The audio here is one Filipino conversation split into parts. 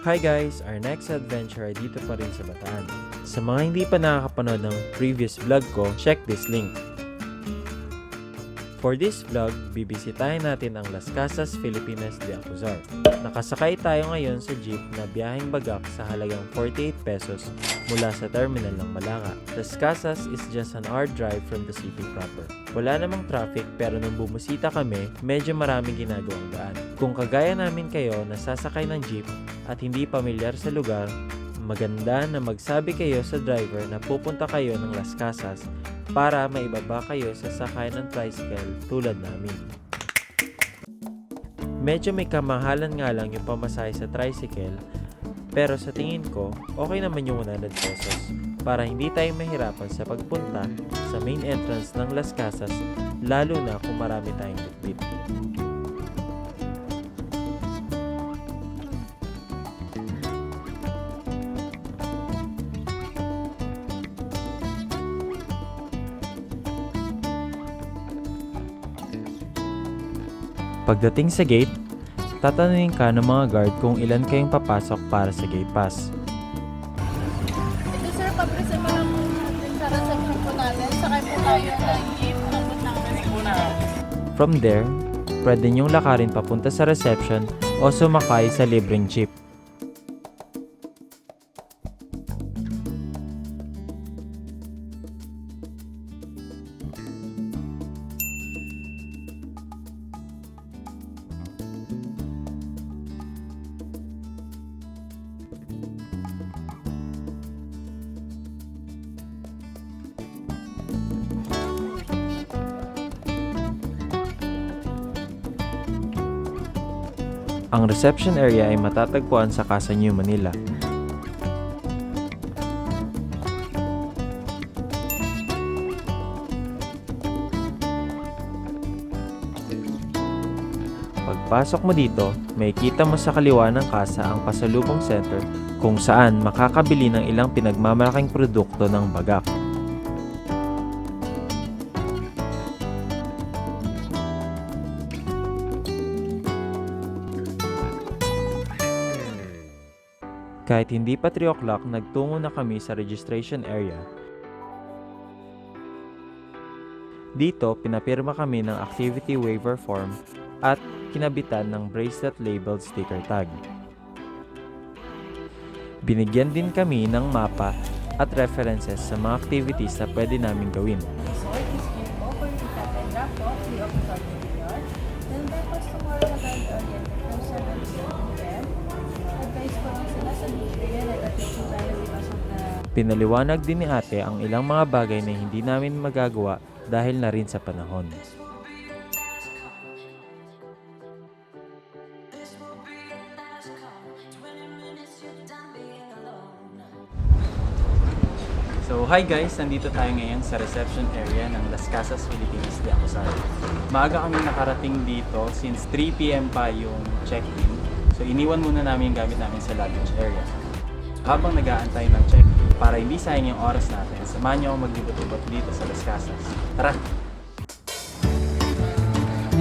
Hi guys! Our next adventure ay dito pa rin sa Bataan. Sa mga hindi pa nakakapanood ng previous vlog ko, check this link. For this vlog, bibisitahin natin ang Casas Filipinas de Acuzar. Nakasakay tayo ngayon sa jeep na biyaheng Bagac sa halagang 48 pesos mula sa terminal ng Balaca. Las Casas is just an hour drive from the city proper. Wala namang traffic pero nung bumusita kami, medyo maraming ginagawang daan. Kung kagaya namin kayo na sasakay ng jeep at hindi pamilyar sa lugar, maganda na magsabi kayo sa driver na pupunta kayo ng Las Casas para maibaba kayo sa sakay ng tricycle tulad namin. Medyo may kamahalan nga lang yung pamasahe sa tricycle, pero sa tingin ko, okay naman yung 100 pesos para hindi tayo mahirapan sa pagpunta sa main entrance ng Las Casas, lalo na kung marami tayong bitbit. Pagdating sa gate, tatanungin ka ng mga guard kung ilan kayong papasok para sa gate pass. Ito sir, papresent mo lang natin sa reception po natin. Sakay po tayo ng jeep. Nabot ng Pilipinas. From there, pwede nyong lakarin papunta sa reception o sumakay sa libreng jeep. Ang reception area ay matatagpuan sa Casa New Manila. Pagpasok mo dito, makikita mo sa kaliwa ng kasa ang pasalubong center kung saan makakabili ng ilang pinagmamalaking produkto ng Bagac. Kahit hindi pa 3 o'clock, nagtungo na kami sa registration area. Dito, pinapirma kami ng activity waiver form at kinabitan ng bracelet labeled sticker tag. Binigyan din kami ng mapa at references sa mga activities na pwede namin gawin. Resort is being offered to natin drop-off, free of charge period. Then breakfast tomorrow again oriented from 7 to 8 p.m. Advice ko lang sila sa libre yan at attention tayo because of the... Pinaliwanag din ni ate ang ilang mga bagay na hindi namin magagawa dahil na rin sa panahon. So hi guys, nandito tayo ngayon sa reception area ng Las Casas Filipinas de Acuzar. Maaga kami nakarating dito since 3 p.m. pa yung check-in. So iniwan muna namin yung gamit namin sa luggage area. Habang nag-aantay ng check-in, para hindi sayang yung oras natin, samahan niyo akong maglibot-libot dito sa Las Casas. Tara!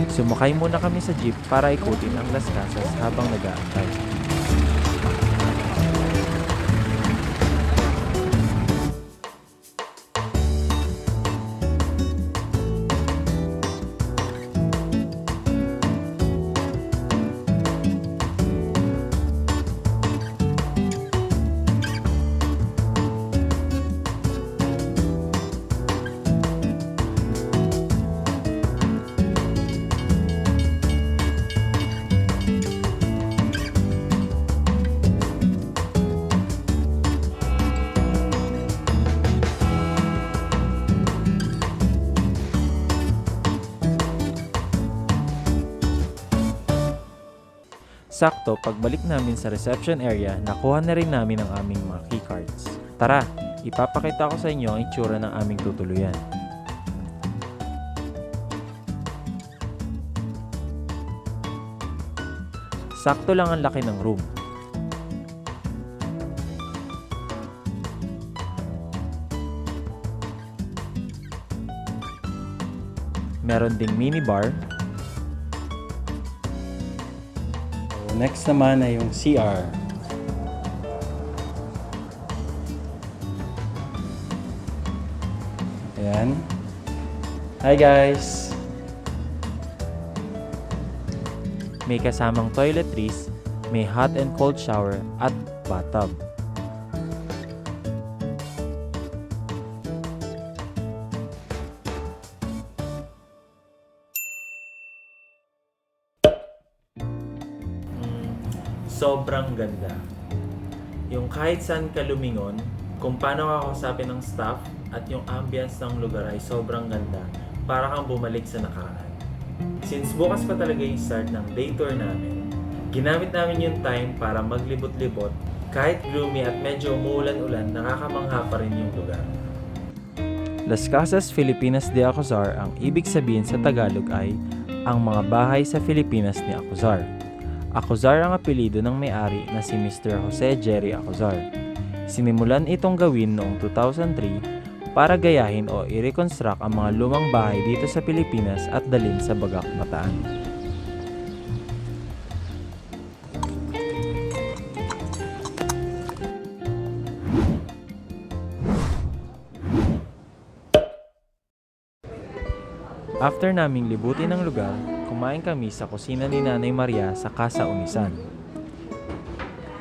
Sumakay muna kami sa jeep para ikutin ang Las Casas habang nag-aantay. Sakto, pagbalik namin sa reception area, nakuha na rin namin ang aming mga keycards. Tara, ipapakita ko sa inyo ang itsura ng aming tutuluyan. Sakto lang ang laki ng room. Meron ding minibar. Next naman ay yung CR. Ayan. Hi guys! May kasamang toiletries, may hot and cold shower at bathtub. Sobrang ganda. Yung kahit saan ka lumingon, kung paano kakausapin ng staff at yung ambience ng lugar ay sobrang ganda, para kang bumalik sa nakaraan. Since bukas pa talaga yung start ng day tour namin, ginamit namin yung time para maglibot-libot. Kahit gloomy at medyo umuulan-ulan, nakakamangha pa rin yung lugar. Las Casas Filipinas de Acuzar, ang ibig sabihin sa Tagalog ay ang mga bahay sa Pilipinas ni Acuzar. Acuzar ang apelido ng may-ari na si Mr. Jose Jerry Acuzar. Sinimulan itong gawin noong 2003 para gayahin o i-reconstruct ang mga lumang bahay dito sa Pilipinas at dalhin sa Bagac, Bataan. After naming libutin ang lugar, kumain kami sa kusina ni Nanay Maria sa Casa Unisan.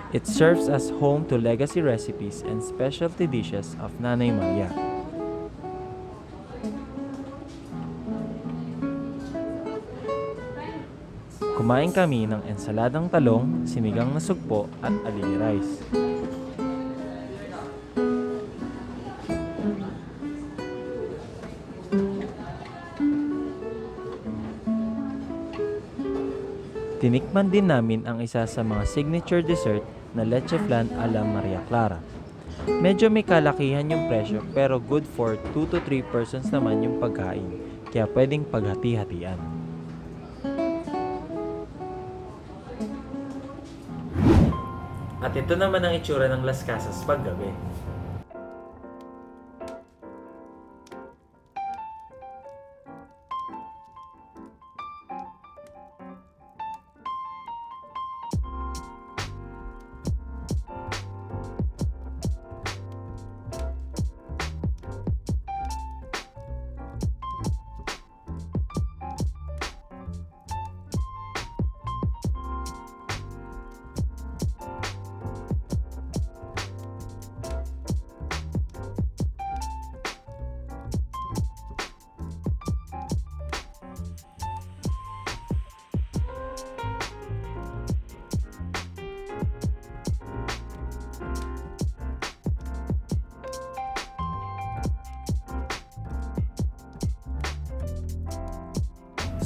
It serves as home to legacy recipes and specialty dishes of Nanay Maria. Kumain kami ng ensaladang talong, sinigang na sugpo at alini rice. Tinikman din namin ang isa sa mga signature dessert na leche flan a la Maria Clara. Medyo may kalakihan yung presyo pero good for 2 to 3 persons naman yung pagkain, kaya pwedeng paghati-hatian. At ito naman ang itsura ng Las Casas paggabi.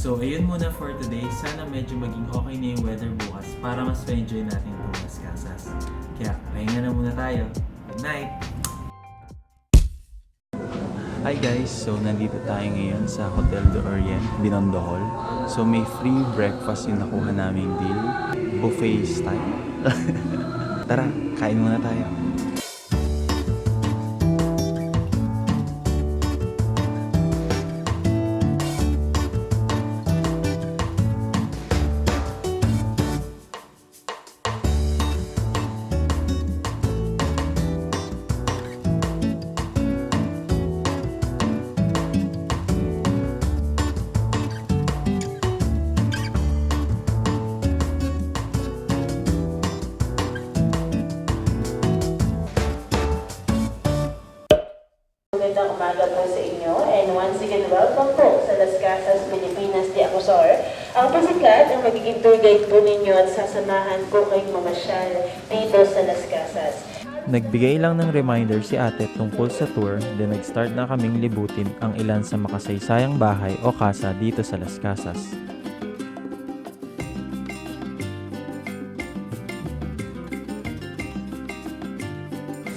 So, ayun muna for today. Sana medyo maging okay na yung weather bukas para mas ma-enjoy natin itong Las Casas. Kaya, pahinga na muna tayo. Good night! Hi guys! So, nandito tayo ngayon sa Hotel de Orient, Binondo Hall. So, may free breakfast yung nakuha naming deal. Buffet style. Tara, kain muna tayo. Magandang umaga po sa inyo and once again welcome po sa Las Casas Filipinas de Acuzar. Ang pasikat ang magiging tour guide po ninyo at sasamahan po kayong mamasyal dito sa Las Casas. Nagbigay lang ng reminder si ate tungkol sa tour, then nag-start na kaming libutin ang ilan sa makasaysayang bahay o casa dito sa Las Casas.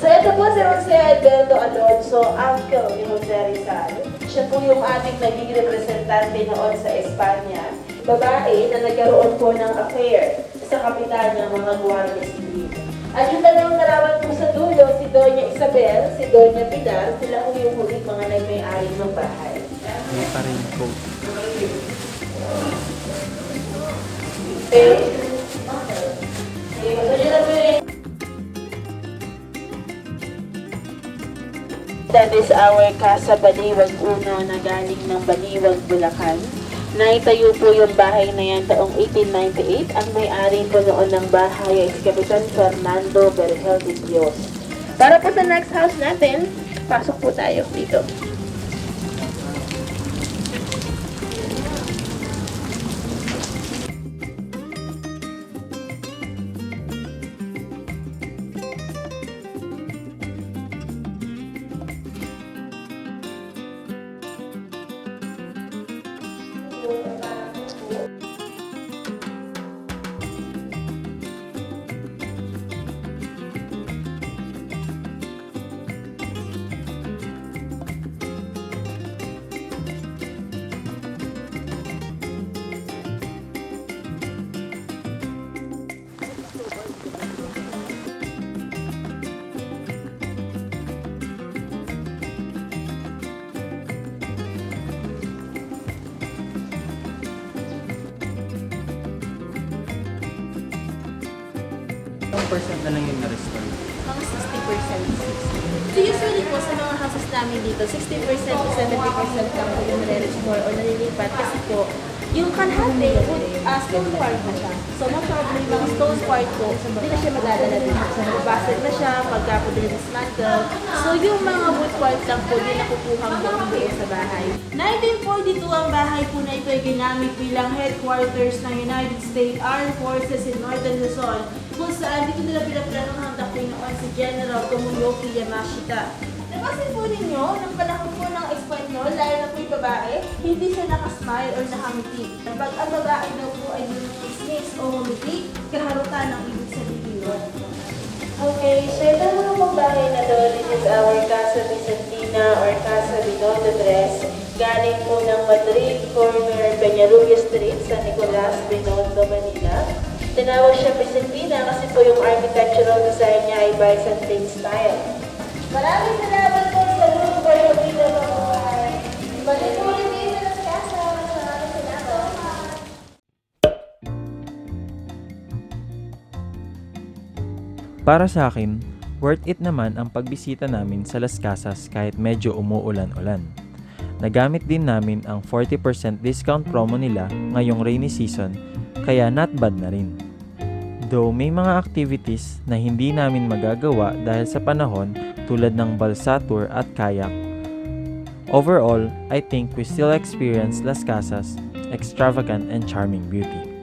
So ito po si Jose Alberto Alonso, uncle ni Jose Rizal. Siya po yung ating naging representante noon sa Espanya. Babae na nagkaroon po ng affair sa kapitan ng mga Guardia Civil. At yung dalawang narawan po sa dulo, si Doña Isabel, si Doña Pilar, sila po yung huling mga nagmay-ari ng bahay. May pa rin po. Okay. So yun na po yun. That is our Casa Baliwag Uno na galing ng Baliwag, Bulacan. Naitayo po yung bahay na yan taong 1898. Ang may-ari po noon ng bahay ay si Kapitan Fernando Bergel de Dios. Para po sa next house natin, pasok po tayo dito. Ilang percent na lang yung na-restore? Mga 60%. So usually po sa mga houses namin dito, 60% to 70% lang po yung nare-restore or nalilipat kasi po yung kalahati, stone part na siya. So most probably yung mga stone part po, hindi na siya magdadala din. Basag na siya, pagka po din dismantle. So yung mga wood part lang po, din nakukuhang doon sa bahay. 1942 ang bahay po na ito ay ginamit bilang headquarters ng United States Armed Forces in Northern Luzon, kung saan dito nila pinaplanohan dakwin noon si General Tomoyoki Yamashita. Napansin po ninyo, ng panahon po ng Espanyol, lalo na po yung babae, hindi siya nakasmile or nakangiti. Pag ang babae daw po ay sneeze o humiti, kaharutan ang ibig sabihin yun. Okay, so ito mga pagbahay na to, this is our Casa Vicentina or Casa Binondo Tres. Galing po ng Madrid, corner Peñarubia Street, San Nicolas, Binondo, Manila. Tinawag siya Vicentina kasi po yung architectural design niya ay Byzantine style. Maraming salamat po sa room for your video mga balik po ulit dito sa casa. Maraming salamat. Para sa akin, worth it naman ang pagbisita namin sa Las Casas kahit medyo umuulan-ulan. Nagamit din namin ang 40% discount promo nila ngayong rainy season, kaya not bad na rin. Though may mga activities na hindi namin magagawa dahil sa panahon tulad ng balsa tour at kayak. Overall, I think we still experience Las Casas' extravagant and charming beauty.